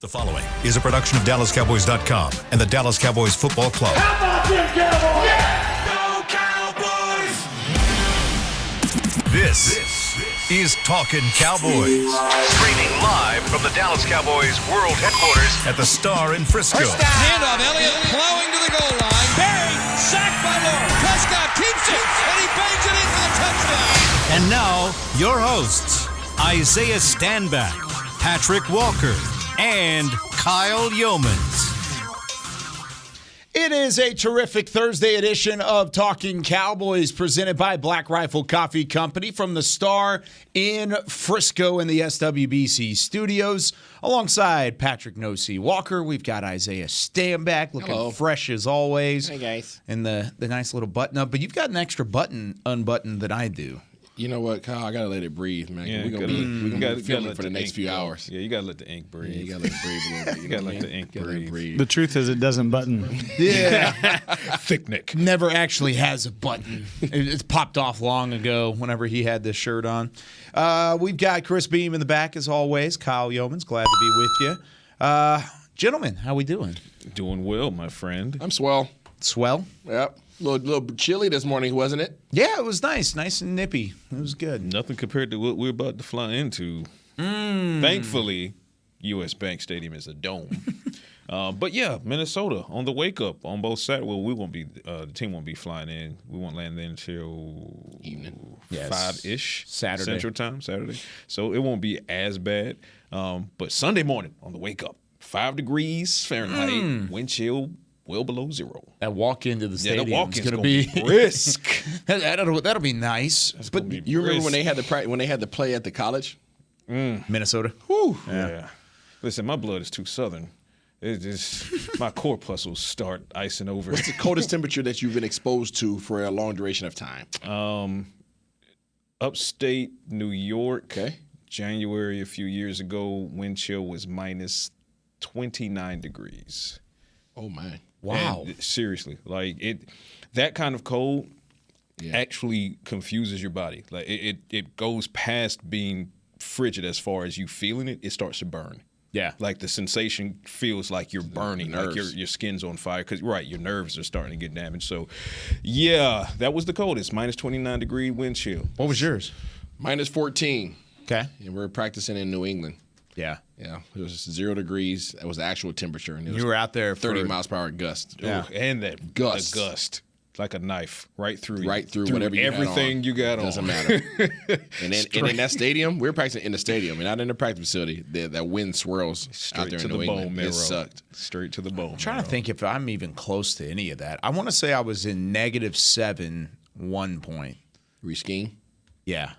The following is a production of DallasCowboys.com and the Dallas Cowboys Football Club. How about them Cowboys? Yeah! Go Cowboys! This is Talkin Cowboys. Streaming live from the Dallas Cowboys World Headquarters at the Star in Frisco. Handoff, Elliott plowing to the goal line. Barry, sacked by Lawrence. Prescott keeps it, and he bangs it in for the touchdown. And now, your hosts, Isaiah Stanback, Patrick Walker, and Kyle Yeomans. It is a terrific Thursday edition of Talkin Cowboys presented by Black Rifle Coffee Company from the Star in Frisco in the SWBC studios. Alongside Patrick "No-C" Walker, we've got Isaiah Stanback looking fresh as always. Hey, guys. And the nice little button up. But you've got an extra button unbuttoned than I do. You know what, Kyle? I gotta let it breathe, man. Yeah, we're gonna be filming for the next few hours. Yeah, you gotta let the ink breathe. Yeah, you gotta let it breathe a little bit. You gotta let the ink breathe. The truth is, it doesn't button. Yeah. Thick neck. Never actually has a button. It's popped off long ago whenever he had this shirt on. We've got Chris Beam in the back as always. Kyle Yeomans, glad to be with you. Gentlemen, how we doing? Doing well, my friend. I'm swell. Swell? Yep. A little chilly this morning, wasn't it? Yeah, it was nice and nippy. It was good. Nothing compared to what we're about to fly into. Thankfully, U.S. Bank Stadium is a dome. But yeah, Minnesota on the wake up on both sides. Well, we won't be. The team won't be flying in. We won't land in until Evening. 5-ish Saturday. Central Time, Saturday. So it won't be as bad. But Sunday morning on the wake up, 5 degrees Fahrenheit, wind chill well below zero. That walk into the stadium is going to be be brisk. That'll be nice. But you remember when they had the play at the college? Minnesota? Whew. Yeah. Listen, my blood is too southern. It's just my corpuscles start icing over. What's the coldest temperature that you've been exposed to for a long duration of time? Upstate New York. Okay. January a few years ago, wind chill was minus 29 degrees. Oh man. Wow. And seriously, like that kind of cold actually confuses your body. Like it goes past being frigid as far as you feeling it. It starts to burn. Yeah. Like the sensation feels like you're burning, like your skin's on fire because your nerves are starting to get damaged. So, yeah, that was the coldest, minus 29 degree wind chill. What was yours? Minus 14. Okay. And we're practicing in New England. Yeah. Yeah, it was 0 degrees. That was the actual temperature, and it was You were out there 30 miles per hour gust. Yeah. And that Gust. the gust, like a knife, right through whatever you everything had on. you got on. Doesn't matter. and in that stadium, we were practicing in the stadium and not in the practice facility. That wind swirls out there Straight to in the New bone England. marrow. It sucked. Straight to the bone. I'm trying to think if I'm even close to any of that. I want to say I was in -7 1 point. Were you skiing? Yeah.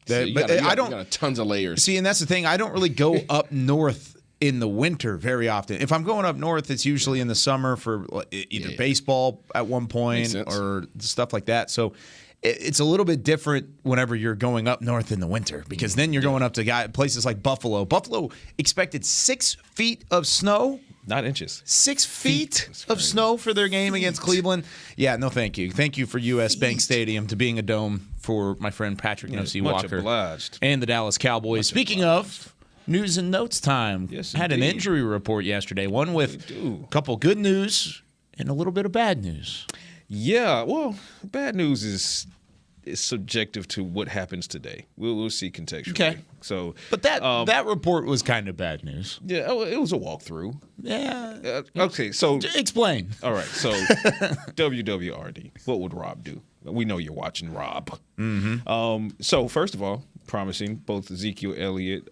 So you got tons of layers. See, and that's the thing. I don't really go up north in the winter very often. If I'm going up north, it's usually in the summer for either baseball at one point or stuff like that. So it's a little bit different whenever you're going up north in the winter because then you're going up to places like Buffalo. Buffalo expected 6 feet of snow. Not inches. 6 feet of snow for their game against Cleveland. Yeah, no, thank you. Thank you for U.S. Bank Stadium to being a dome for my friend Patrick No-C much Walker obliged. and the Dallas Cowboys. Speaking of news and notes time, Yes, had an indeed. injury report yesterday, one with a couple good news and a little bit of bad news. Yeah, well, bad news is subjective to what happens today. We'll see contextually. Okay. So, But that report was kind of bad news. yeah, it was a walkthrough. Yeah. Okay, so Explain. all right, so WWRD. What would Rob do? We know you're watching Rob. So first of all, promising both Ezekiel Elliott,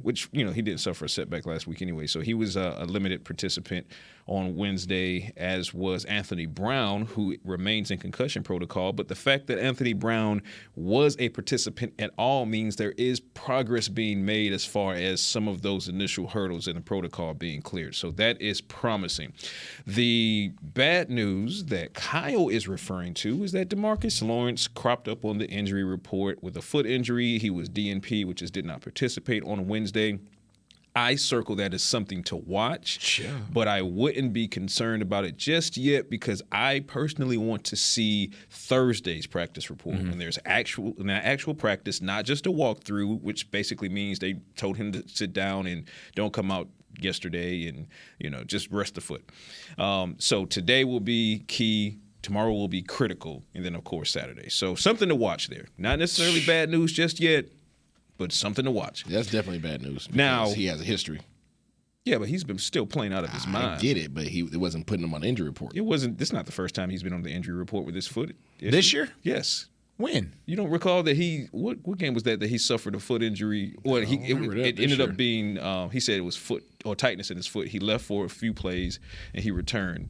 which he didn't suffer a setback last week anyway, so he was a limited participant on Wednesday, as was Anthony Brown, who remains in concussion protocol. But the fact that Anthony Brown was a participant at all means there is progress being made as far as some of those initial hurdles in the protocol being cleared. So that is promising. The bad news that Kyle is referring to is that DeMarcus Lawrence cropped up on the injury report with a foot injury. He was DNP, which is did not participate on Wednesday. I circle that as something to watch, but I wouldn't be concerned about it just yet because I personally want to see Thursday's practice report when there's actual practice, not just a walkthrough, which basically means they told him to sit down and don't come out yesterday and, just rest the foot. So today will be key. Tomorrow will be critical. And then, of course, Saturday. So something to watch there. Not necessarily bad news just yet, but something to watch. That's definitely bad news. Now he has a history. Yeah, but he's been still playing out of his mind. I get it, but it wasn't putting him on the injury report. This is not the first time he's been on the injury report with his foot. This year? Yes. When? You don't recall that what game was that he suffered a foot injury? Well, it ended up being he said it was foot or tightness in his foot. He left for a few plays and he returned.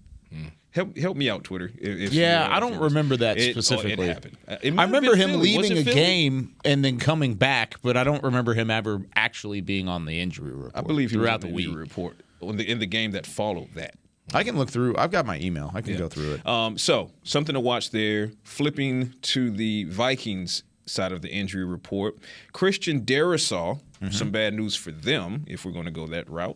Help me out, Twitter. I don't remember that specifically. It happened. I remember him leaving a game and then coming back, but I don't remember him ever actually being on the injury report. I believe he throughout was on the injury report in the game that followed that. I can look through. I've got my email. I can go through it. So something to watch there. Flipping to the Vikings side of the injury report, Christian Darrisaw. Some bad news for them if we're going to go that route.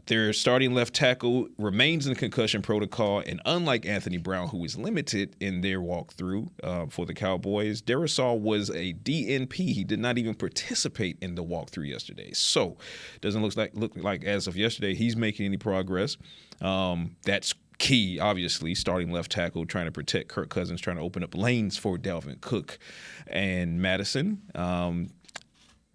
Their starting left tackle remains in concussion protocol, and unlike Anthony Brown, who is limited in their walkthrough for the Cowboys, Darrisaw was a DNP. He did not even participate in the walkthrough yesterday. So doesn't look like as of yesterday he's making any progress. That's key, obviously, starting left tackle, trying to protect Kirk Cousins, trying to open up lanes for Dalvin Cook and Madison.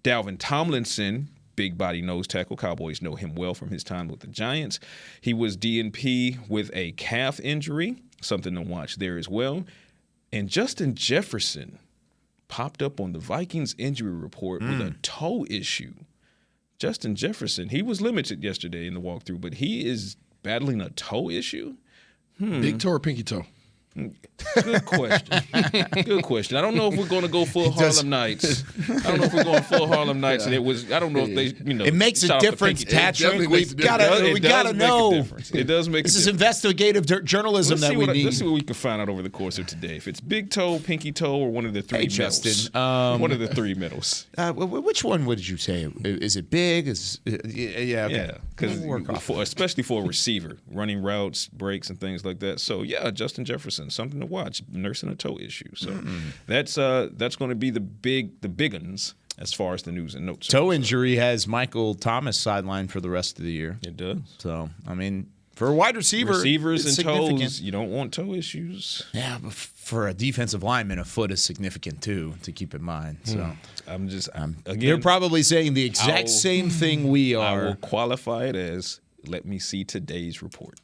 Dalvin Tomlinson, big body nose tackle. Cowboys know him well from his time with the Giants. He was DNP with a calf injury, something to watch there as well. And Justin Jefferson popped up on the Vikings injury report with a toe issue. Justin Jefferson, he was limited yesterday in the walkthrough, but he is battling a toe issue? Big toe or pinky toe? Good question. Good question. I don't know if we're going to go full Harlem Nights. I don't know if we're going full Harlem Nights, and I don't know if they, It makes a difference, Patrick. We gotta know. It does make. This is investigative journalism that we need. Let's see what we can find out over the course of today. If it's big toe, pinky toe, or one of the three middles. Justin, one of the three middles. Which one would you say? Is it big? Yeah, because especially for a receiver, running routes, breaks, and things like that. So yeah, Justin Jefferson, something to watch, nursing a toe issue. So that's going to be the big uns as far as the news and notes. Toe injury has Michael Thomas sidelined for the rest of the year. It does. So I mean, for a wide receiver, receivers and toes, you don't want toe issues. Yeah, but for a defensive lineman, a foot is significant too to keep in mind. So again, they're probably saying the exact same thing we are. I will qualify it as let me see today's report.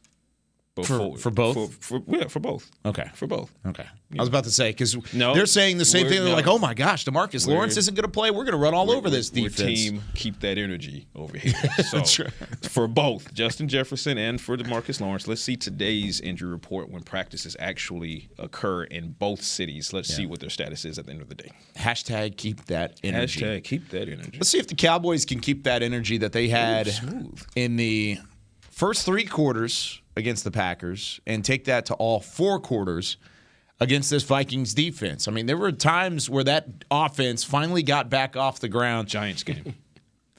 For both? For both. Okay. For both. Okay. I was about to say, because they're saying the same thing. They're like, oh, my gosh, DeMarcus Lawrence isn't going to play. We're going to run all over this defense. Team, keep that energy over here. So for both Justin Jefferson and for DeMarcus Lawrence, let's see today's injury report when practices actually occur in both cities. Let's see what their status is at the end of the day. Hashtag keep that energy. Hashtag keep that energy. Let's see if the Cowboys can keep that energy that they had in the first three quarters against the Packers and take that to all four quarters against this Vikings defense. I mean, there were times where that offense finally got back off the ground. Giants game.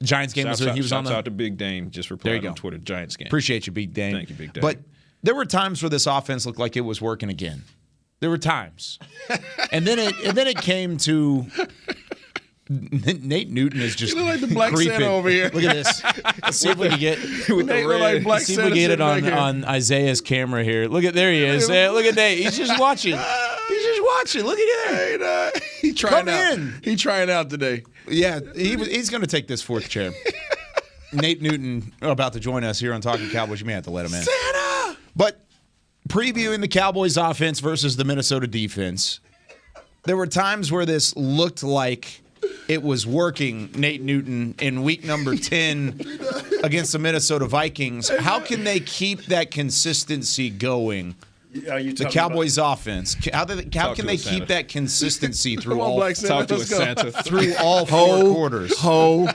Was he was on the. Shout out to Big Dame. Just replied on Twitter. Giants game. Appreciate you, Big Dame. Thank you, Big Dame. But there were times where this offense looked like it was working again. There were times, and then it came to. Nate Newton is just like the Black creeping. Santa over here. Look at this. Let's see if we can get it on on Isaiah's camera here. There he is. Look at Nate. He's just watching. Look at there. He's trying out. He's trying out today. Yeah, he's going to take this fourth chair. Nate Newton about to join us here on Talkin Cowboys. You may have to let him in. Santa! But previewing the Cowboys offense versus the Minnesota defense, there were times where this looked like it was working, Nate Newton, in week number 10 against the Minnesota Vikings. How can they keep that consistency going? The Cowboys offense. How can they keep that consistency through all through all four quarters? Ho.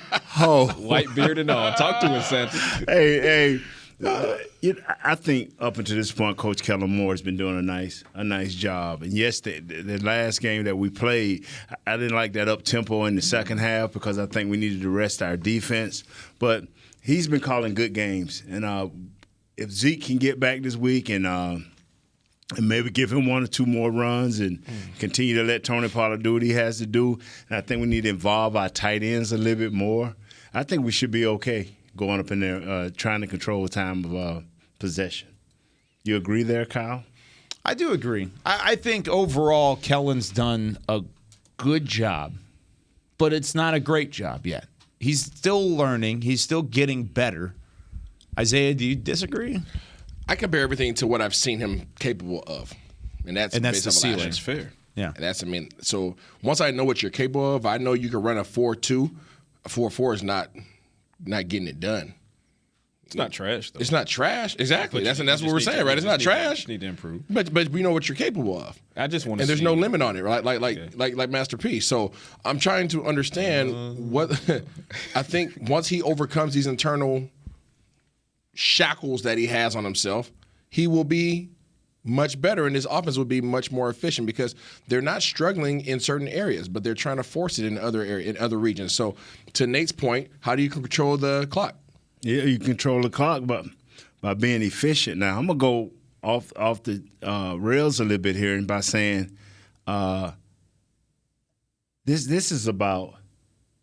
White beard and all. Talk to us, Santa. Hey. I think up until this point, Coach Kellen Moore has been doing a nice job. And yes, the last game that we played, I didn't like that up tempo in the second half because I think we needed to rest our defense. But he's been calling good games, and if Zeke can get back this week and maybe give him one or two more runs and continue to let Tony Pollard do what he has to do, and I think we need to involve our tight ends a little bit more, I think we should be okay going up in there trying to control the time of possession. You agree there, Kyle? I do agree. I think overall Kellen's done a good job, but it's not a great job yet. He's still learning. He's still getting better. Isaiah, do you disagree? I compare everything to what I've seen him capable of, and that's the ceiling. That's fair. Yeah, and so once I know what you're capable of, I know you can run a 4-2. A 4-4 is not getting it done. It's not trash, though. It's not trash. Exactly. That's what we're saying, right? It's not trash. Need to improve. But we know what you're capable of. I just want to. And there's no limit on it, right? Like Master P. So I'm trying to understand what I think once he overcomes these internal shackles that he has on himself, he will be much better, and his offense will be much more efficient because they're not struggling in certain areas, but they're trying to force it in other regions. So, to Nate's point, how do you control the clock? Yeah, you control the clock, but by being efficient. Now, I'm gonna go off the rails a little bit here, and by saying this is about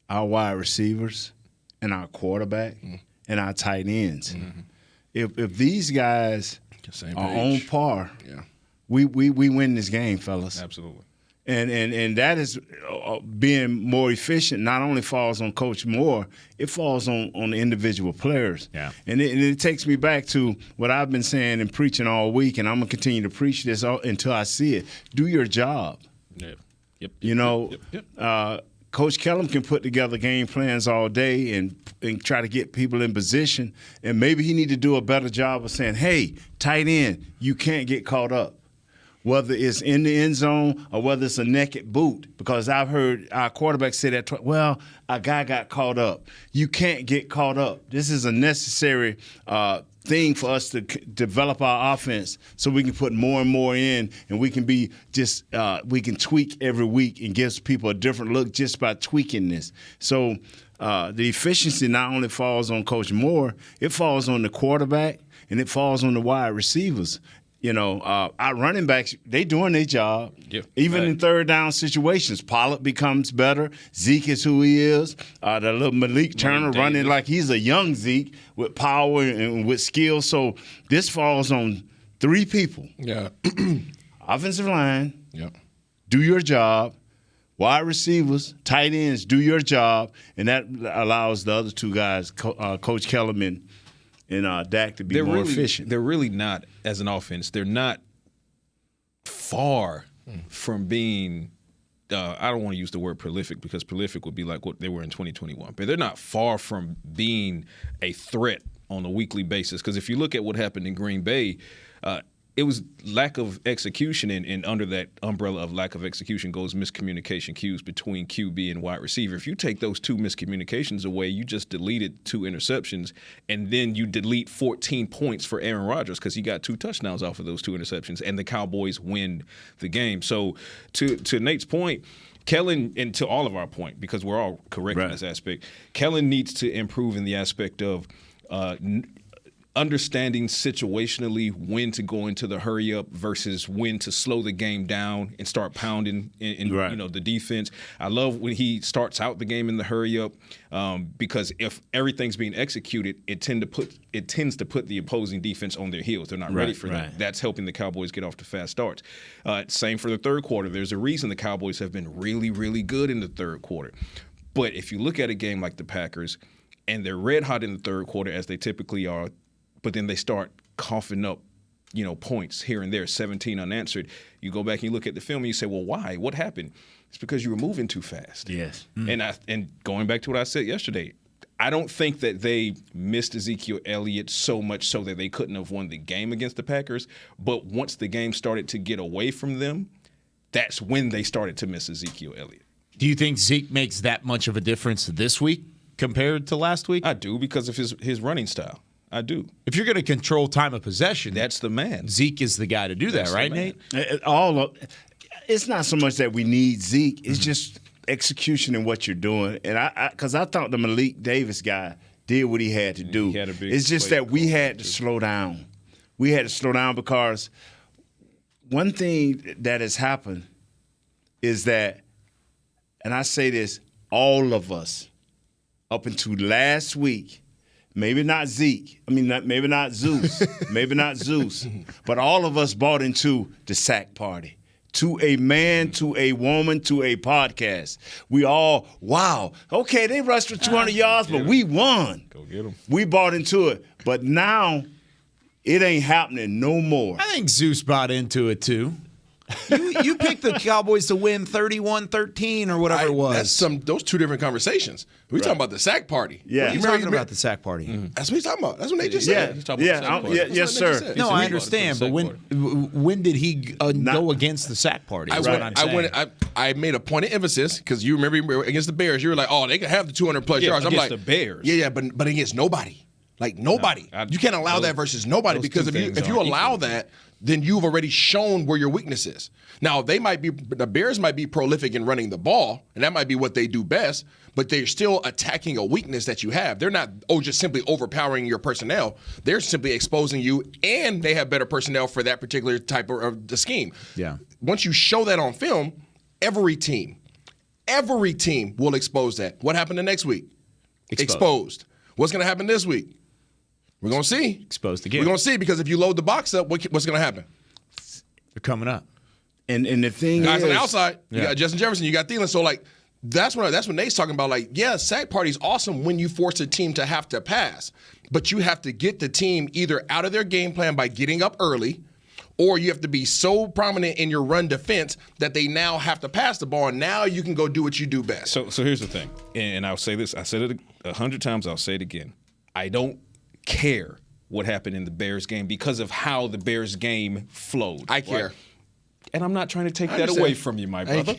our wide receivers and our quarterback and our tight ends. Mm-hmm. If these guys are on par, we win this game, fellas. Absolutely. And that is being more efficient. Not only falls on Coach Moore, it falls on the individual players. Yeah. And it takes me back to what I've been saying and preaching all week, and I'm gonna continue to preach this until I see it. Do your job. Yep. You know. Yep. Coach Kellum can put together game plans all day and try to get people in position, and maybe he need to do a better job of saying, hey, tight end, you can't get caught up, whether it's in the end zone or whether it's a naked boot, because I've heard our quarterback say that, a guy got caught up. You can't get caught up. This is a necessary thing for us to develop our offense so we can put more and more in, and we can be we can tweak every week and gives people a different look just by tweaking this. So the efficiency not only falls on Coach Moore, it falls on the quarterback and it falls on the wide receivers. You know, our running backs, they doing their job. Yeah. Even in third down situations, Pollard becomes better. Zeke is who he is. The little Malik Turner running like he's a young Zeke with power and with skill. So this falls on three people. Yeah. Offensive line, yeah, do your job. Wide receivers, tight ends, do your job. And that allows the other two guys, Coach Kellerman and Dak, to be more efficient. They're really not, as an offense, they're not far from being I don't want to use the word prolific because prolific would be like what they were in 2021. But they're not far from being a threat on a weekly basis. Because if you look at what happened in Green Bay, it was lack of execution, and under that umbrella of lack of execution goes miscommunication cues between QB and wide receiver. If you take those two miscommunications away, you just deleted 2 interceptions, and then you delete 14 points for Aaron Rodgers because he got 2 touchdowns off of those 2 interceptions, and the Cowboys win the game. So to Nate's point, Kellen, and to all of our point, because we're all correct in this aspect, Kellen needs to improve in the aspect of understanding situationally when to go into the hurry up versus when to slow the game down and start pounding in the defense. I love when he starts out the game in the hurry up because if everything's being executed, it tends to put the opposing defense on their heels. They're not ready for that. That's helping the Cowboys get off to fast starts. Same for the third quarter. There's a reason the Cowboys have been really, really good in the third quarter. But if you look at a game like the Packers, and they're red hot in the third quarter as they typically are, but then they start coughing up, points here and there, 17 unanswered. You go back and you look at the film and you say, well, why? What happened? It's because you were moving too fast. Yes. And going back to what I said yesterday, I don't think that they missed Ezekiel Elliott so much so that they couldn't have won the game against the Packers. But once the game started to get away from them, that's when they started to miss Ezekiel Elliott. Do you think Zeke makes that much of a difference this week compared to last week? I do, because of his running style. I do. If you're going to control time of possession, That's the man. Zeke is the guy to do that, right, Nate? It's not so much that we need Zeke. It's just execution in what you're doing. And because I thought the Malik Davis guy did what he had to do. It's just that we had to slow down. We had to slow down because one thing that has happened is that, and I say this, all of us up until last week, maybe not Zeke, maybe not Zeus, but all of us bought into the sack party. To a man, to a woman, to a podcast. We all, wow, okay, they rushed for 200 yards, but we won. Go get them. We bought into it. But now, it ain't happening no more. I think Zeus bought into it, too. You picked the Cowboys to win 31-13 or whatever it was. Those two different conversations. We talking about the sack party. Yeah. He's talking about the sack party. That's what he's talking about. That's what they just said. Yes, sir. No, I understand, but when did he go against the sack party? I made a point of emphasis because you remember against the Bears, you were like, oh, they can have the 200-plus yards. I'm like, the Bears. Yeah, but against nobody. Like nobody. You can't allow that versus nobody because if you allow that, then you've already shown where your weakness is. Now, the Bears might be prolific in running the ball, and that might be what they do best, but they're still attacking a weakness that you have. They're not just simply overpowering your personnel. They're simply exposing you, and they have better personnel for that particular type of the scheme. Yeah. Once you show that on film, every team will expose that. What happened the next week? Exposed. What's going to happen this week? We're going to see. Exposed again. We're going to see because if you load the box up, what's going to happen? They're coming up. And the thing guys is, on the outside, you got Justin Jefferson, you got Thielen. So that's what Nate's talking about. Sack party's awesome when you force a team to have to pass, but you have to get the team either out of their game plan by getting up early, or you have to be so prominent in your run defense that they now have to pass the ball, and now you can go do what you do best. So here's the thing, and I'll say this. I said it 100 times. I'll say it again. I don't care what happened in the Bears game because of how the Bears game flowed. I care. Right? And I'm not trying to take that away from you, my brother.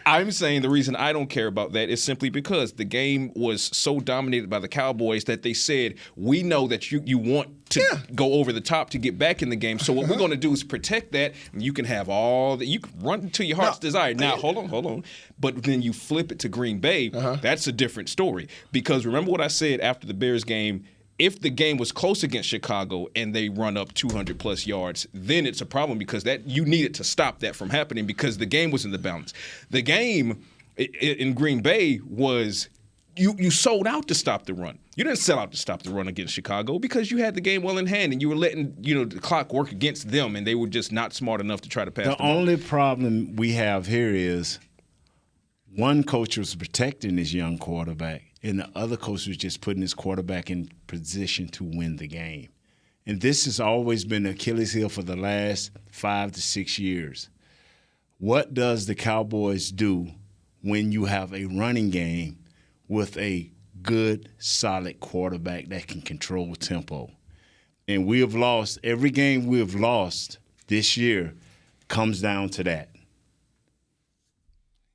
I'm saying the reason I don't care about that is simply because the game was so dominated by the Cowboys that they said, we know that you want to go over the top to get back in the game. So what we're going to do is protect that. And you can have all that. You can run to your heart's desire. Now, hold on. But then you flip it to Green Bay. That's a different story. Because remember what I said after the Bears game, if the game was close against Chicago and they run up 200-plus yards, then it's a problem because that you needed to stop that from happening because the game was in the balance. The game in Green Bay was you sold out to stop the run. You didn't sell out to stop the run against Chicago because you had the game well in hand and you were letting the clock work against them and they were just not smart enough to try to pass the ball. The only problem we have here is one coach was protecting his young quarterback, and the other coach was just putting his quarterback in position to win the game. And this has always been Achilles' heel for the last 5 to 6 years. What does the Cowboys do when you have a running game with a good, solid quarterback that can control tempo? And we have lost, every game we have lost this year comes down to that.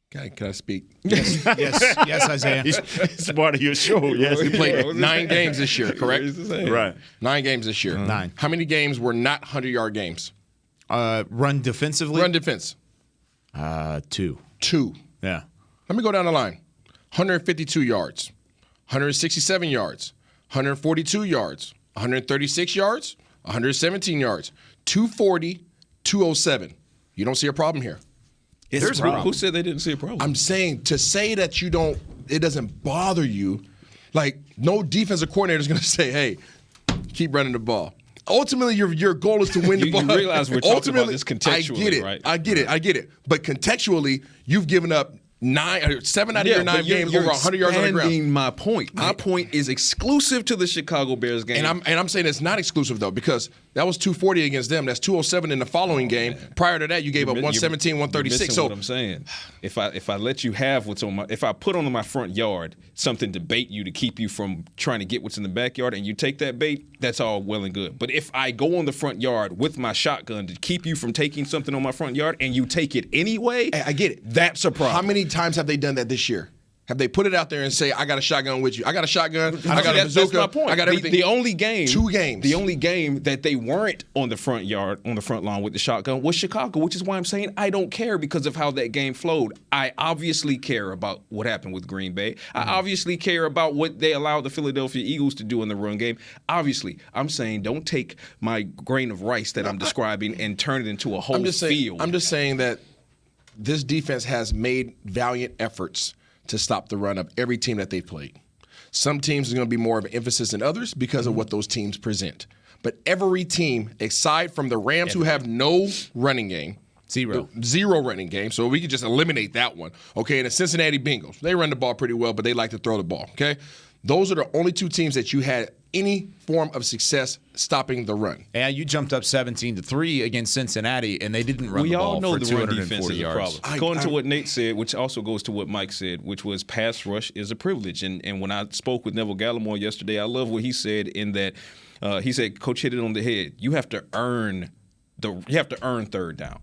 Can I speak? Yes, Isaiah. It's part of your show. Yes, We played 9 games this year, correct? Right. 9 games this year. 9. How many games were not 100-yard games? Run defensively? Run defense. 2. 2. Yeah. Let me go down the line. 152 yards, 167 yards, 142 yards, 136 yards, 117 yards, 240, 207. You don't see a problem here. Who said they didn't see a problem? I'm saying to say that it doesn't bother you, like no defensive coordinator is going to say, hey, keep running the ball. Ultimately, your goal is to win the ball. You realize we're talking about this contextually, right? I get it. But contextually, you've given up 7 out of your 9 games over 100 yards on the ground. My point. My point is exclusive to the Chicago Bears game. And I'm saying it's not exclusive, though, because that was 240 against them. That's 207 in the following game. Prior to that, you gave up 117, 136. So what I'm saying, if I let you have what's on if I put on my front yard something to bait you to keep you from trying to get what's in the backyard and you take that bait, that's all well and good. But if I go on the front yard with my shotgun to keep you from taking something on my front yard and you take it anyway, I get it. That's a problem. How many times have they done that this year? Have they put it out there and say, I got a shotgun with you? I got a shotgun. I got a bazooka. That's my point. I got everything. The only game. 2 games. The only game that they weren't on the front lawn with the shotgun was Chicago, which is why I'm saying I don't care because of how that game flowed. I obviously care about what happened with Green Bay. I obviously care about what they allowed the Philadelphia Eagles to do in the run game. Obviously, I'm saying don't take my grain of rice that I'm describing and turn it into a whole field. I'm just saying that this defense has made valiant efforts to stop the run of every team that they've played. Some teams are going to be more of an emphasis than others because of what those teams present. But every team, aside from the Rams, who have no running game, zero running game, so we could just eliminate that one. Okay, and the Cincinnati Bengals, they run the ball pretty well, but they like to throw the ball. Okay, those are the only 2 teams that you had any form of success stopping the run. Yeah, you jumped up 17-3 against Cincinnati, and they didn't run the ball for 240 yards. We all know the run defense is a problem. Going to what Nate said, which also goes to what Mike said, which was pass rush is a privilege. And when I spoke with Neville Gallimore yesterday, I love what he said in that he said, Coach hit it on the head. You have to earn third down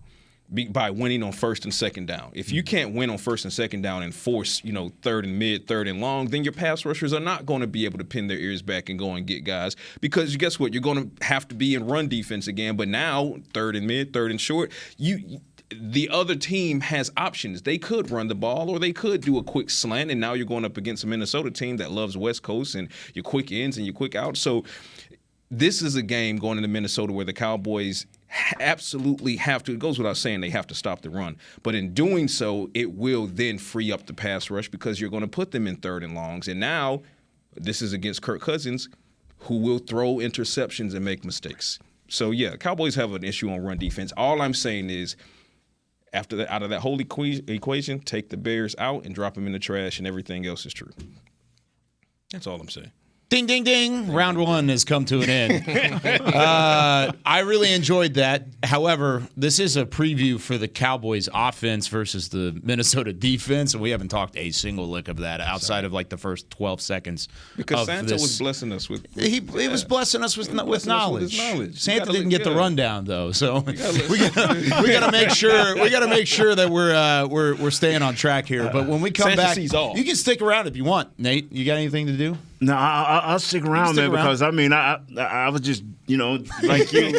by winning on first and second down. If you can't win on first and second down and force, third and mid, third and long, then your pass rushers are not going to be able to pin their ears back and go and get guys because guess what? You're going to have to be in run defense again. But now, third and mid, third and short, the other team has options. They could run the ball or they could do a quick slant, and now you're going up against a Minnesota team that loves West Coast and your quick ins and your quick outs. So this is a game going into Minnesota where the Cowboys absolutely have to. It goes without saying they have to stop the run. But in doing so, it will then free up the pass rush because you're going to put them in third and longs. And now this is against Kirk Cousins, who will throw interceptions and make mistakes. So, yeah, Cowboys have an issue on run defense. All I'm saying is out of that whole equation, take the Bears out and drop them in the trash, and everything else is true. That's all I'm saying. Ding, ding, ding. Round 1 has come to an end. I really enjoyed that. However, this is a preview for the Cowboys offense versus the Minnesota defense, and we haven't talked a single lick of that outside of like the first 12 seconds. Because Santa was blessing us with he was blessing us with knowledge. Santa didn't get the rundown though, so we got to make sure that we're staying on track here. But when we come back, you can stick around if you want. Nate, you got anything to do? No, I'll stick around, man, because I mean, I was just, like you,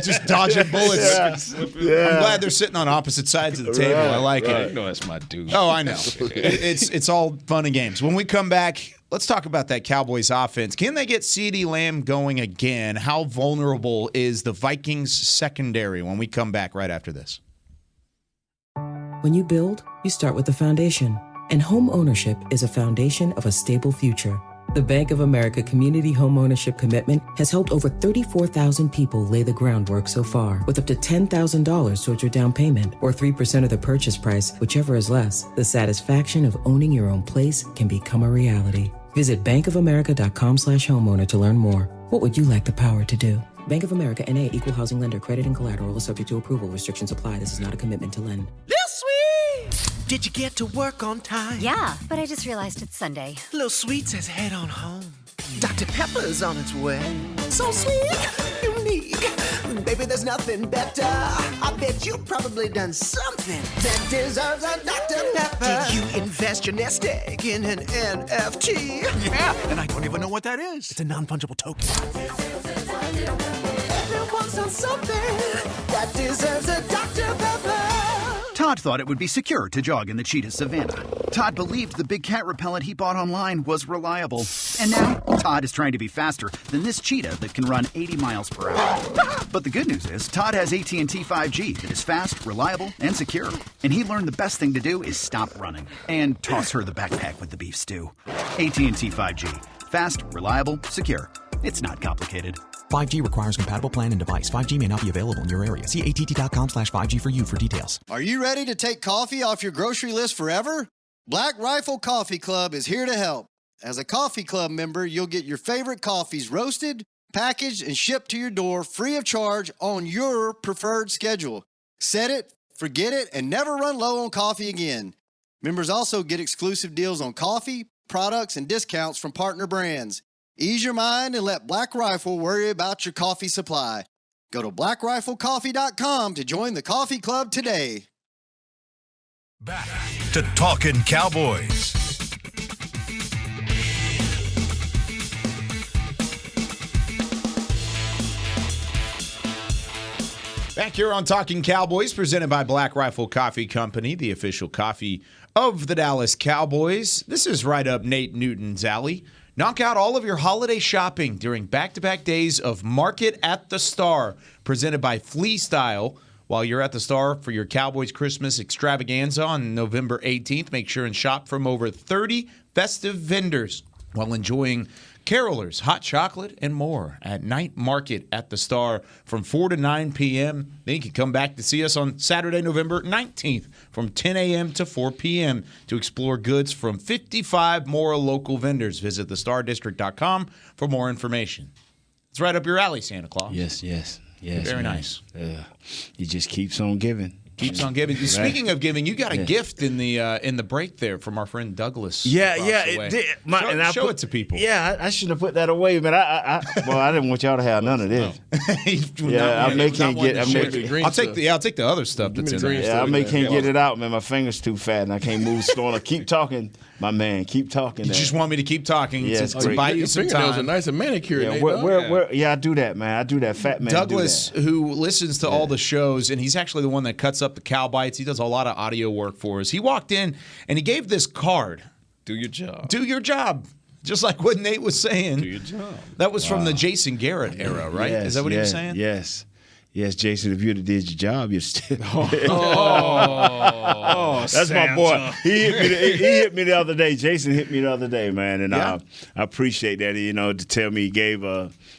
just dodging bullets. Yeah. I'm glad they're sitting on opposite sides of the table. I like it. You know that's my dude. Oh, I know. It's all fun and games. When we come back, let's talk about that Cowboys offense. Can they get CeeDee Lamb going again? How vulnerable is the Vikings secondary? When we come back right after this. When you build, you start with the foundation. And home ownership is a foundation of a stable future. The Bank of America Community Home Ownership Commitment has helped over 34,000 people lay the groundwork so far, with up to $10,000 towards your down payment or 3% of the purchase price, whichever is less. The satisfaction of owning your own place can become a reality. Visit bankofamerica.com/homeowner to learn more. What would you like the power to do? Bank of America N.A. Equal Housing Lender. Credit and collateral is subject to approval. Restrictions apply. This is not a commitment to lend. Did you get to work on time? Yeah, but I just realized it's Sunday. Little Sweet says head on home. Dr. Pepper's on its way. So sweet, unique. Baby, there's nothing better. I bet you've probably done something that deserves a Dr. Pepper. Did you invest your nest egg in an NFT? Yeah, and I don't even know what that is. It's a non-fungible token. Everyone's done something that deserves a Dr. Pepper. Todd thought it would be secure to jog in the cheetah savanna. Todd believed the big cat repellent he bought online was reliable. And now, Todd is trying to be faster than this cheetah that can run 80 miles per hour. But the good news is, Todd has AT&T 5G that is fast, reliable, and secure. And he learned the best thing to do is stop running and toss her the backpack with the beef stew. AT&T 5G. Fast, reliable, secure. It's not complicated. 5G requires compatible plan and device. 5G may not be available in your area. See att.com/5G for you for details. Are you ready to take coffee off your grocery list forever? Black Rifle Coffee Club is here to help. As a coffee club member, you'll get your favorite coffees roasted, packaged, and shipped to your door free of charge on your preferred schedule. Set it, forget it, and never run low on coffee again. Members also get exclusive deals on coffee, products, and discounts from partner brands. Ease your mind and let Black Rifle worry about your coffee supply. Go to blackriflecoffee.com to join the coffee club today. Back to Talkin' Cowboys. Back here on Talkin Cowboys, presented by Black Rifle Coffee Company, the official coffee of the Dallas Cowboys. This is right up Nate Newton's alley. Knock out all of your holiday shopping during back-to-back days of Market at the Star, presented by Flea Style. While you're at the Star for your Cowboys Christmas extravaganza on November 18th, make sure and shop from over 30 festive vendors while enjoying carolers, hot chocolate, and more at Night Market at the Star from 4 to 9 p.m. Then you can come back to see us on Saturday, November 19th from 10 a.m. to 4 p.m. to explore goods from 55 more local vendors. Visit thestardistrict.com for more information. It's right up your alley, Santa Claus. Yes. Very nice. He just keeps on giving. Keeps on giving. Right. Speaking of giving, you got a gift in the break there from our friend Douglas. It did. Show it to people. Yeah, I should have put that away, but I didn't want y'all to have none of this. I can't get. I'll take the other stuff that's in there. Yeah, I can't get it out, man. My finger's too fat and I can't move slow. Keep talking, my man. Keep talking. You just want me to keep talking to buy you some time. Your fingernails are nice and manicured. Yeah, I do that, man. I do that. Fat man. Douglas, who listens to all the shows, and he's actually the one that cuts up the cow bites. He does a lot of audio work for us. He walked in and he gave this card. Do your job. Do your job. Just like what Nate was saying. Do your job. That was from the Jason Garrett era, right? Yes, is that what he was saying? Yes. Yes, Jason, if you'd have did your job, you're still. That's Santa. my boy. He hit me the other day. Jason hit me the other day, man, and I appreciate that. To tell me he gave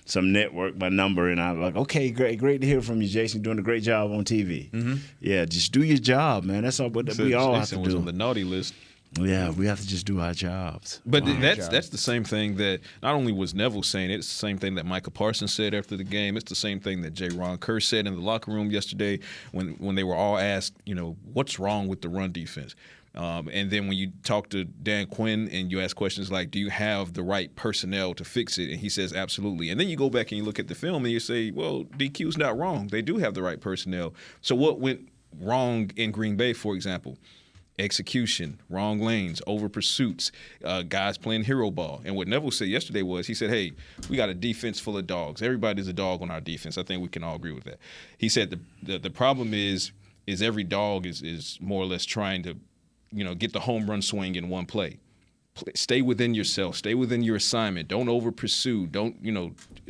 some network my number, and I'm like, okay, great to hear from you, Jason. Doing a great job on TV. Mm-hmm. Yeah, just do your job, man. That's all. But we all have to was do. On the naughty list. Yeah, we have to just do our jobs. But that's the same thing that not only was Neville saying, it's the same thing that Micah Parsons said after the game. It's the same thing that J. Ron Kerr said in the locker room yesterday when they were all asked, what's wrong with the run defense? And then when you talk to Dan Quinn and you ask questions like, do you have the right personnel to fix it? And he says, absolutely. And then you go back and you look at the film and you say, well, DQ's not wrong. They do have the right personnel. So what went wrong in Green Bay, for example? Execution, wrong lanes, over pursuits, guys playing hero ball. And what Neville said yesterday was, he said, hey, we got a defense full of dogs. Everybody's a dog on our defense. I think we can all agree with that. He said the problem is every dog is more or less trying to, get the home run swing in one play. Stay within yourself. Stay within your assignment. Don't over pursue. Don't,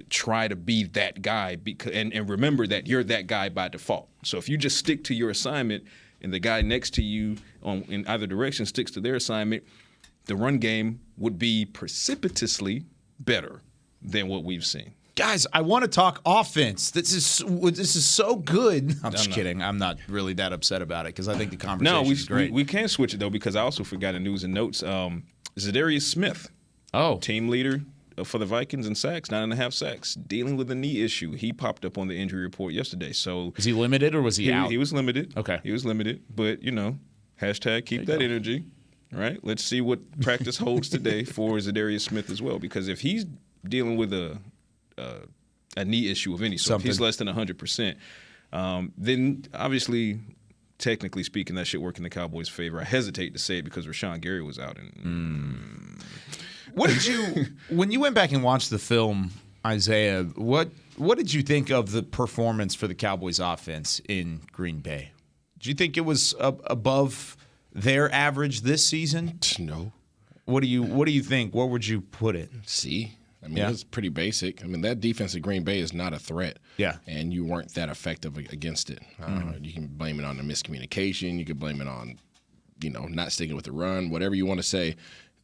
try to be that guy. And remember that you're that guy by default. So if you just stick to your assignment and the guy next to you in either direction sticks to their assignment, the run game would be precipitously better than what we've seen. Guys, I want to talk offense. This is so good. I'm just kidding. I'm not really that upset about it because I think the conversation is great. We can switch it, though, because I also forgot in news and notes, Zadarius Smith, team leader for the Vikings in sacks, 9.5 sacks, dealing with a knee issue. He popped up on the injury report yesterday. So is he limited or was he out? He was limited. Okay. He was limited. But, hashtag keep that energy, right? Let's see what practice holds today for Zadarius Smith as well. Because if he's dealing with a knee issue of any sort, if he's less than 100%, then obviously, technically speaking, that should work in the Cowboys' favor. I hesitate to say it because Rashawn Gary was out. What did you when you went back and watched the film, Isaiah? What did you think of the performance for the Cowboys' offense in Green Bay? Did you think it was above their average this season? No. What do you think? Where would you put it? C. I mean, it's pretty basic. I mean, that defense at Green Bay is not a threat. Yeah. And you weren't that effective against it. You can blame it on the miscommunication. You can blame it on, not sticking with the run. Whatever you want to say,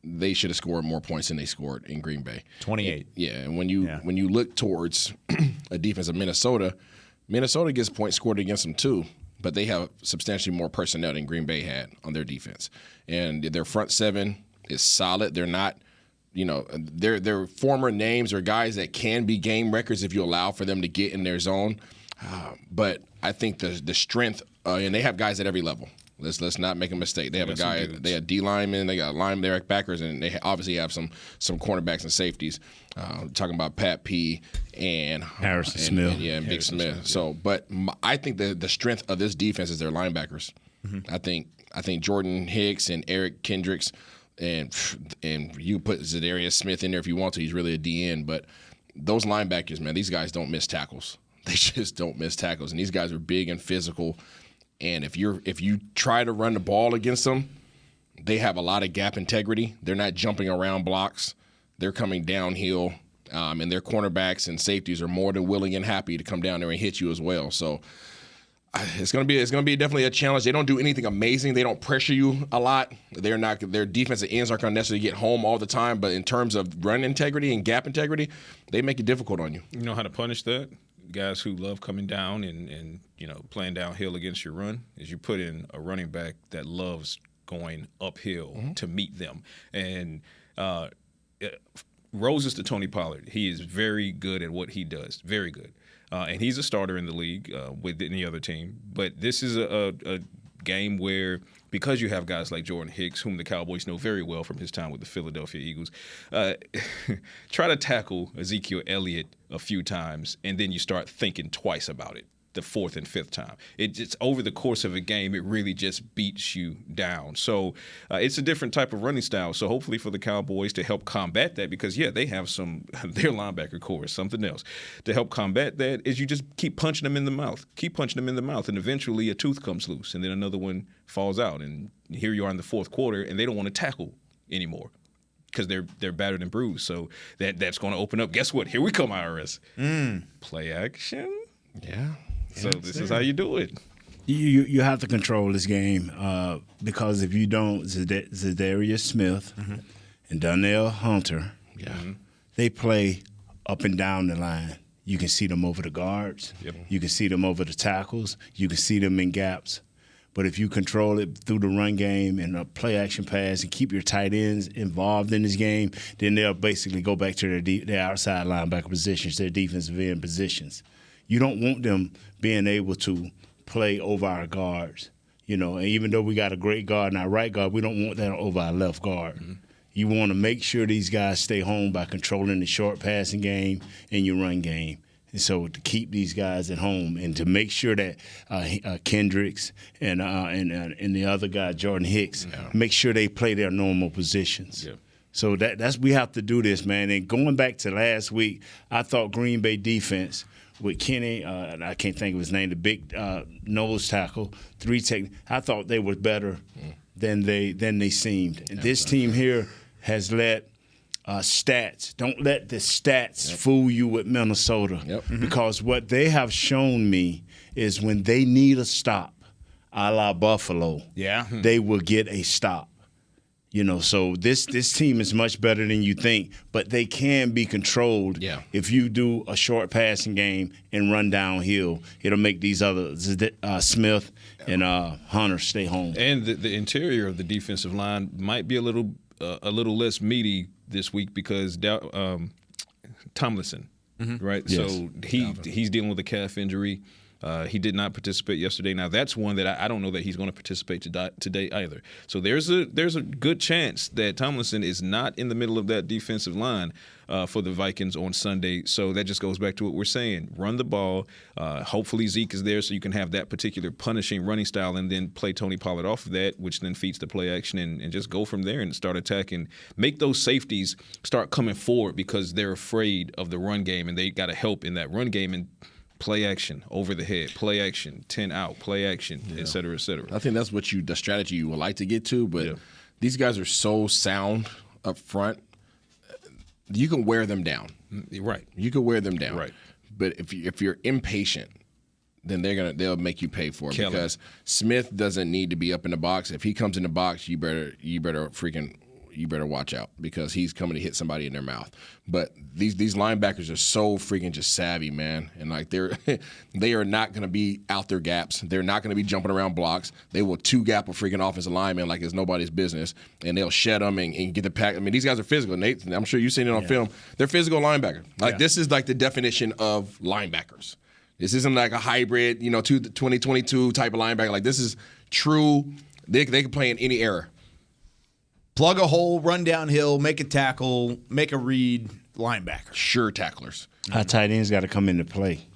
they should have scored more points than they scored in Green Bay. 28. And when you look towards a defense of Minnesota gets points scored against them too, but they have substantially more personnel than Green Bay had on their defense. And their front seven is solid. They're not – they're former names or guys that can be game records if you allow for them to get in their zone. But I think the strength, and they have guys at every level. Let's not make a mistake. They have a guy. They have D linemen. They got linebackers, and they obviously have some cornerbacks and safeties. Talking about Pat P. and Harrison Smith, and Big Smith. So, but I think the strength of this defense is their linebackers. Mm-hmm. I think Jordan Hicks and Eric Kendricks. And you put Zadarius Smith in there if you want to. He's really a DN. But those linebackers, man, these guys don't miss tackles. they just don't miss tackles. And these guys are big and physical. And if you try to run the ball against them, they have a lot of gap integrity. They're not jumping around blocks. They're coming downhill. And their cornerbacks and safeties are more than willing and happy to come down there and hit you as well. So it's gonna be definitely a challenge. They don't do anything amazing. They don't pressure you a lot. Their defensive ends aren't gonna necessarily get home all the time. But in terms of run integrity and gap integrity, they make it difficult on you. You know how to punish that? Guys who love coming down and playing downhill against your run is you put in a running back that loves going uphill to meet them. And roses to Tony Pollard. He is very good at what he does. Very good. And he's a starter in the league with any other team. But this is a game where, because you have guys like Jordan Hicks, whom the Cowboys know very well from his time with the Philadelphia Eagles, try to tackle Ezekiel Elliott a few times, and then you start thinking twice about it the fourth and fifth time. It's over the course of a game, it really just beats you down. So it's a different type of running style. So hopefully for the Cowboys to help combat that, because, they have their linebacker core is something else. To help combat that is you just keep punching them in the mouth. Keep punching them in the mouth, and eventually a tooth comes loose, and then another one falls out. And here you are in the fourth quarter, and they don't want to tackle anymore because they're battered and bruised. So that's going to open up. Guess what? Here we come, IRS. Play action. Yeah. So this is how you do it. You have to control this game because if you don't, Zadarius Smith and Donnell Hunter, they play up and down the line. You can see them over the guards. Yep. You can see them over the tackles. You can see them in gaps. But if you control it through the run game and a play action pass and keep your tight ends involved in this game, then they'll basically go back to their outside linebacker positions, their defensive end positions. You don't want them being able to play over our guards, and even though we got a great guard and our right guard, we don't want that over our left guard. You want to make sure these guys stay home by controlling the short passing game and your run game. And so to keep these guys at home and to make sure that Kendricks and the other guy, Jordan Hicks, make sure they play their normal positions. Yeah. So that's we have to do this, man. And going back to last week, I thought Green Bay defense with Kenny, I can't think of his name, the big nose tackle, I thought they were better than they seemed. And this team here has let stats. Don't let the stats fool you with Minnesota. Because what they have shown me is when they need a stop, a la Buffalo, they will get a stop. So this team is much better than you think, but they can be controlled if you do a short passing game and run downhill. It'll make these other Smith and Hunter stay home. And the interior of the defensive line might be a little less meaty this week because Tomlinson, right? Yes. So he's dealing with a calf injury. He did not participate yesterday. Now that's one that I don't know that he's going to participate today either. So there's a good chance that Tomlinson is not in the middle of that defensive line for the Vikings on Sunday. So that just goes back to what we're saying: run the ball. Hopefully Zeke is there, so you can have that particular punishing running style, and then play Tony Pollard off of that, which then feeds the play action, and just go from there and start attacking. Make those safeties start coming forward because they're afraid of the run game, and they got to help in that run game. And play action, over the head, play action, 10 out, play action, et cetera, et cetera. I think that's the strategy you would like to get to, but these guys are so sound up front. You can wear them down. Right. You can wear them down. Right. But if you're impatient, then they'll make you pay for it because Smith doesn't need to be up in the box. If he comes in the box, you better watch out because he's coming to hit somebody in their mouth. But these linebackers are so freaking just savvy, man. And like they are not going to be out their gaps. They're not going to be jumping around blocks. They will two-gap a freaking offensive lineman like it's nobody's business, and they'll shed them and get the pack. I mean, these guys are physical. Nate, I'm sure you've seen it on film. They're physical linebackers. This is like the definition of linebackers. This isn't like a hybrid, 2022 type of linebacker. Like this is true. They can play in any era. Plug a hole, run downhill, make a tackle, make a read, linebacker. Sure tacklers. Our tight ends got to come into play.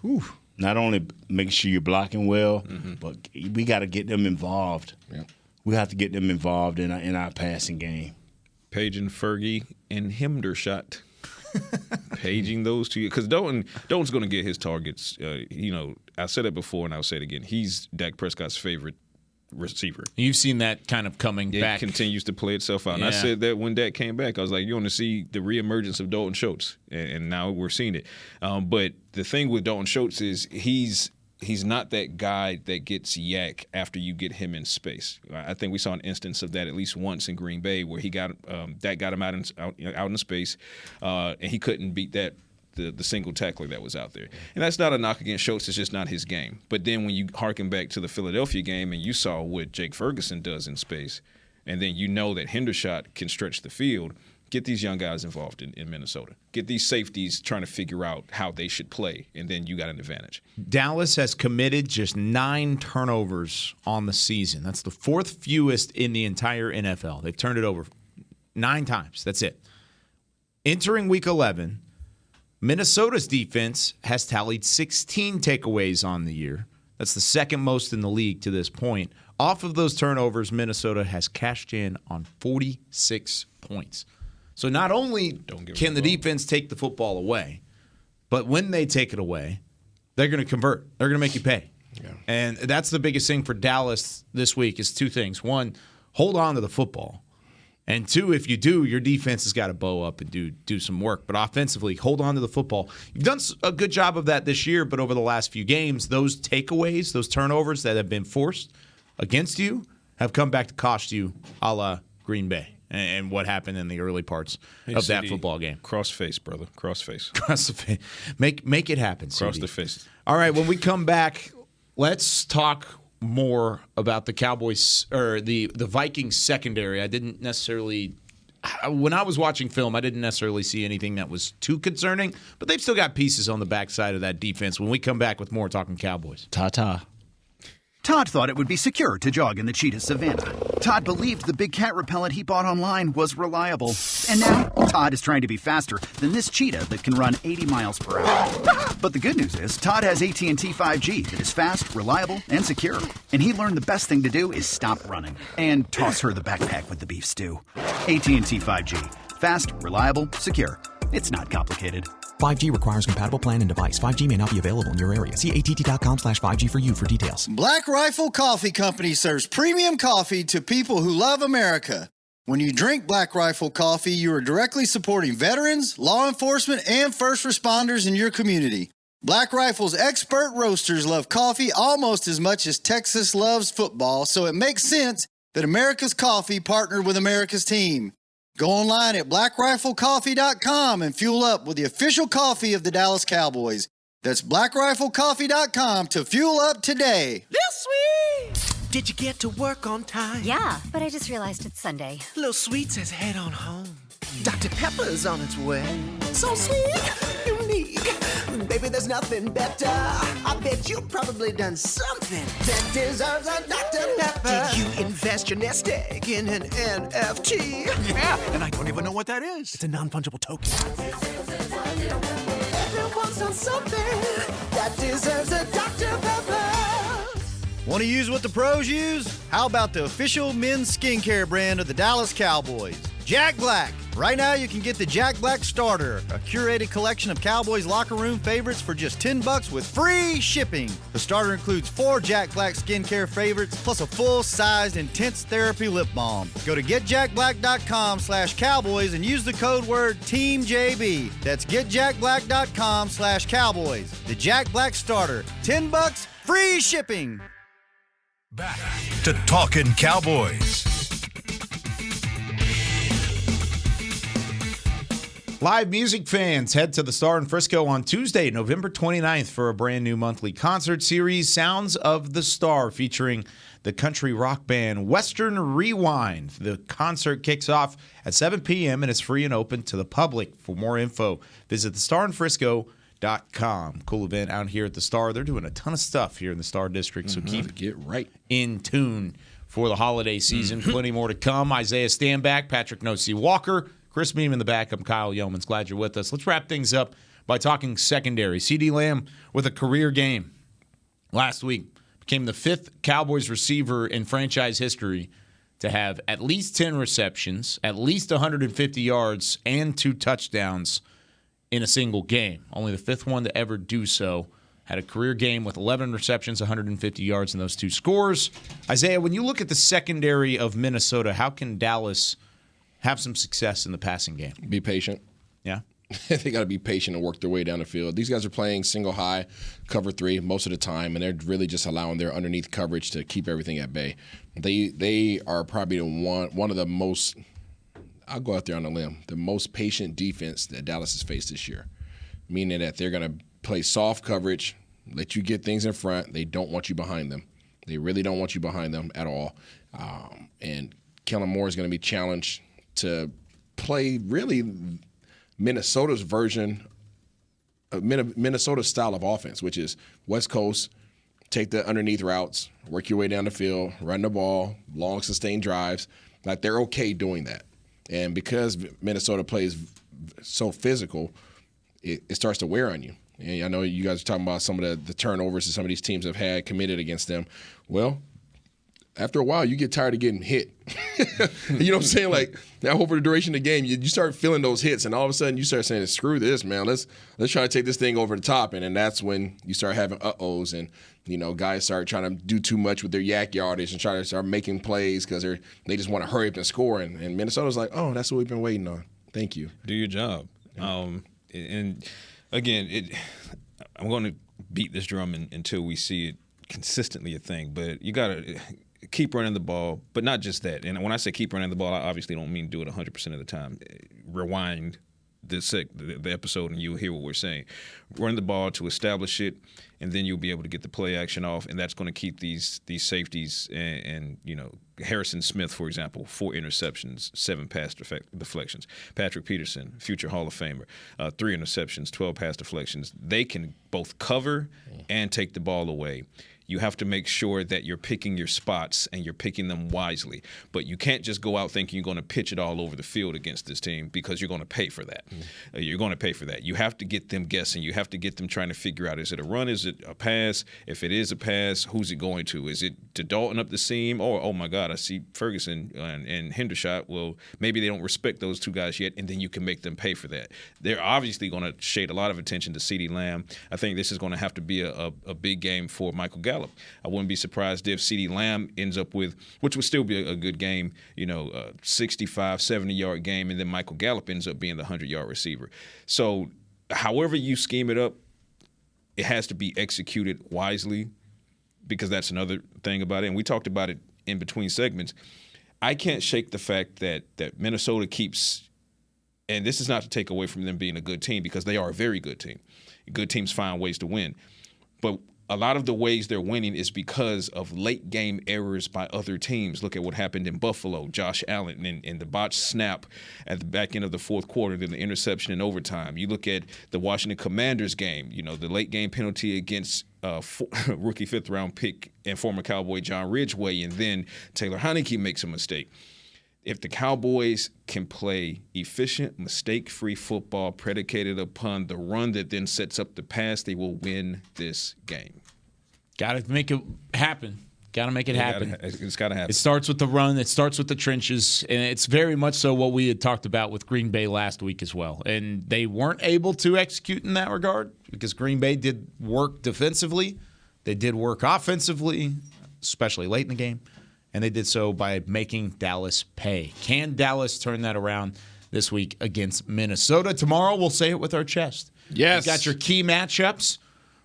Not only make sure you're blocking well, but we got to get them involved. Yeah. We have to get them involved in our passing game. Page and Fergie and Hemdershot. Paging those two, because Dalton's going to get his targets. I said it before and I'll say it again. He's Dak Prescott's favorite receiver. You've seen that kind of coming back. It continues to play itself out. And I said that when Dak came back, I was like, you're going to see the reemergence of Dalton Schultz, and now we're seeing it. But the thing with Dalton Schultz is he's not that guy that gets yak after you get him in space. I think we saw an instance of that at least once in Green Bay where Dak got him out in space, and he couldn't beat that. The single tackler that was out there. And that's not a knock against Schultz. It's just not his game. But then when you harken back to the Philadelphia game and you saw what Jake Ferguson does in space, and then you know that Hendershot can stretch the field, get these young guys involved in Minnesota. Get these safeties trying to figure out how they should play, and then you got an advantage. Dallas has committed just 9 turnovers on the season. That's the 4th fewest in the entire NFL. They've turned it over 9 times. That's it. Entering Week 11, Minnesota's defense has tallied 16 takeaways on the year. That's the 2nd most in the league to this point. Off of those turnovers, Minnesota has cashed in on 46 points. So not only can the defense take the football away, but when they take it away, they're going to convert. They're going to make you pay. Yeah. And that's the biggest thing for Dallas this week is 2 things. 1, hold on to the football. And 2, if you do, your defense has got to bow up and do some work. But offensively, hold on to the football. You've done a good job of that this year, but over the last few games, those takeaways, those turnovers that have been forced against you have come back to cost you a la Green Bay and what happened in the early parts of that football game. Cross face, brother. Cross face. Cross the face. Make it happen, CD. Cross the face. All right, when we come back, let's talk more about the Cowboys or the Vikings secondary. I didn't necessarily, when I was watching film, I didn't necessarily see anything that was too concerning, but they've still got pieces on the backside of that defense. When we come back with more Talking Cowboys. Ta-ta. Todd thought it would be secure to jog in the cheetah savanna. Todd believed the big cat repellent he bought online was reliable. And now, Todd is trying to be faster than this cheetah that can run 80 miles per hour. But the good news is, Todd has AT&T 5G that is fast, reliable, and secure. And he learned the best thing to do is stop running and toss her the backpack with the beef stew. AT&T 5G. Fast, reliable, secure. It's not complicated. 5G requires compatible plan and device. 5G may not be available in your area. See att.com/5G for you for details. Black Rifle Coffee Company serves premium coffee to people who love America. When you drink Black Rifle coffee, you are directly supporting veterans, law enforcement, and first responders in your community. Black Rifle's expert roasters love coffee almost as much as Texas loves football, so it makes sense that America's Coffee partnered with America's team. Go online at blackriflecoffee.com and fuel up with the official coffee of the Dallas Cowboys. That's blackriflecoffee.com to fuel up today. This sweet! Did you get to work on time? Yeah, but I just realized it's Sunday. Little Sweet says head on home. Dr. Pepper's on its way. So sweet, unique. Baby, there's nothing better. I bet you've probably done something that deserves a Dr. Pepper. Did you invest your nest egg in an NFT? Yeah, and I don't even know what that is. It's a non-fungible token. Everyone's done something that deserves a Dr. Pepper. Want to use what the pros use? How about the official men's skincare brand of the Dallas Cowboys? Jack Black. Right now, you can get the Jack Black Starter, a curated collection of Cowboys locker room favorites for just $10 with free shipping. The starter includes 4 Jack Black skincare favorites, plus a full-sized intense therapy lip balm. Go to getjackblack.com/Cowboys and use the code word TEAMJB. That's getjackblack.com/Cowboys. The Jack Black Starter, $10, free shipping. Back to Talkin' Cowboys. Live music fans, head to the Star in Frisco on Tuesday, November 29th for a brand new monthly concert series, Sounds of the Star, featuring the country rock band Western Rewind. The concert kicks off at 7 p.m. and is free and open to the public. For more info, visit thestarinfrisco.com. Cool event out here at the Star. They're doing a ton of stuff here in the Star District, so get right in tune for the holiday season. Plenty more to come. Isaiah Stanback, Patrick Nosey Walker, Chris Beam in the back. I'm Kyle Yeomans. Glad you're with us. Let's wrap things up by talking secondary. CeeDee Lamb with a career game last week. Became the 5th Cowboys receiver in franchise history to have at least 10 receptions, at least 150 yards, and 2 touchdowns in a single game. Only the 5th one to ever do so. Had a career game with 11 receptions, 150 yards in those 2 scores. Isaiah, when you look at the secondary of Minnesota, how can Dallas have some success in the passing game? Be patient. Yeah. They got to be patient and work their way down the field. These guys are playing single high, cover 3 most of the time, and they're really just allowing their underneath coverage to keep everything at bay. They are probably one of the most, I'll go out there on a limb, the most patient defense that Dallas has faced this year, meaning that they're going to play soft coverage, let you get things in front. They don't want you behind them. They really don't want you behind them at all. And Kellen Moore is going to be challenged to play really Minnesota's version of Minnesota's style of offense, which is West Coast, take the underneath routes, work your way down the field, run the ball, long sustained drives. Like, they're okay doing that. And because Minnesota plays so physical, it starts to wear on you. And I know you guys are talking about some of the turnovers that some of these teams have had committed against them. Well, after a while, you get tired of getting hit. You know what I'm saying? Like, now over the duration of the game, you start feeling those hits, and all of a sudden you start saying, screw this, man. Let's try to take this thing over the top. And then that's when you start having uh-ohs, and, you know, guys start trying to do too much with their yak yardage and try to start making plays because they just want to hurry up and score. And Minnesota's like, oh, that's what we've been waiting on. Thank you. Do your job. And again, I'm going to beat this drum until we see it consistently a thing. But you got to keep running the ball, but not just that. And when I say keep running the ball, I obviously don't mean do it 100% of the time. Rewind the episode and you'll hear what we're saying. Run the ball to establish it, and then you'll be able to get the play action off, and that's going to keep these safeties and you know, Harrison Smith, for example, 4 interceptions, 7 pass deflections. Patrick Peterson, future Hall of Famer, 3 interceptions, 12 pass deflections. They can both cover and take the ball away. You have to make sure that you're picking your spots and you're picking them wisely. But you can't just go out thinking you're going to pitch it all over the field against this team, because you're going to pay for that. You're going to pay for that. You have to get them guessing. You have to get them trying to figure out, is it a run? Is it a pass? If it is a pass, who's it going to? Is it to Dalton up the seam? Or, oh, my God, I see Ferguson and Hendershot. Well, maybe they don't respect those 2 guys yet, and then you can make them pay for that. They're obviously going to shade a lot of attention to CeeDee Lamb. I think this is going to have to be a big game for Michael Gallup. I wouldn't be surprised if CeeDee Lamb ends up with, which would still be a good game, you know, 65, 70-yard game, and then Michael Gallup ends up being the 100-yard receiver. So however you scheme it up, it has to be executed wisely, because that's another thing about it. And we talked about it in between segments. I can't shake the fact that Minnesota keeps, and this is not to take away from them being a good team, because they are a very good team. Good teams find ways to win. But a lot of the ways they're winning is because of late game errors by other teams. Look at what happened in Buffalo, Josh Allen, and the botched snap at the back end of the 4th quarter, then the interception in overtime. You look at the Washington Commanders game, you know, the late game penalty against rookie 5th-round pick and former Cowboy John Ridgeway, and then Taylor Heineke makes a mistake. If the Cowboys can play efficient, mistake-free football predicated upon the run that then sets up the pass, they will win this game. Got to make it happen. Got to make it happen. It's got to happen. It starts with the run. It starts with the trenches. And it's very much so what we had talked about with Green Bay last week as well. And they weren't able to execute in that regard, because Green Bay did work defensively. They did work offensively, especially late in the game. And they did so by making Dallas pay. Can Dallas turn that around this week against Minnesota? Tomorrow, we'll say it with our chest. Yes. We've got your key matchups.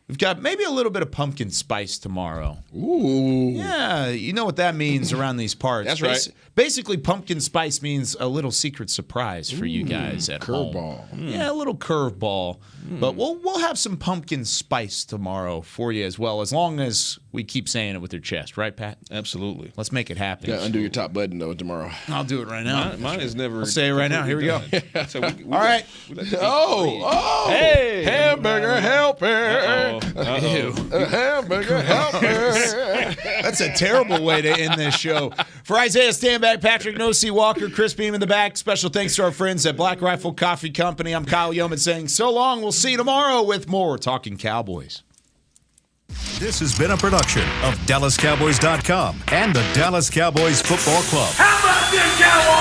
We've got maybe a little bit of pumpkin spice tomorrow. Ooh. Yeah, you know what that means around these parts. That's right. Basically, pumpkin spice means a little secret surprise for you guys at home. Curveball. Yeah, a little curveball. But we'll have some pumpkin spice tomorrow for you as well, as long as we keep saying it with your chest. Right, Pat? Absolutely. Let's make it happen. Yeah, undo your top button, though, tomorrow. I'll do it right now. Mine is never. I'll say it right now. Here we go. So all right. Hey! Hamburger helper! Hamburger helper! That's a terrible way to end this show. For Isaiah Stanback, Patrick No-C Walker, Chris Beam in the back, special thanks to our friends at Black Rifle Coffee Company. I'm Kyle Yeoman saying so long. We'll see you tomorrow with more Talking Cowboys. This has been a production of DallasCowboys.com and the Dallas Cowboys Football Club. How about this, Cowboys?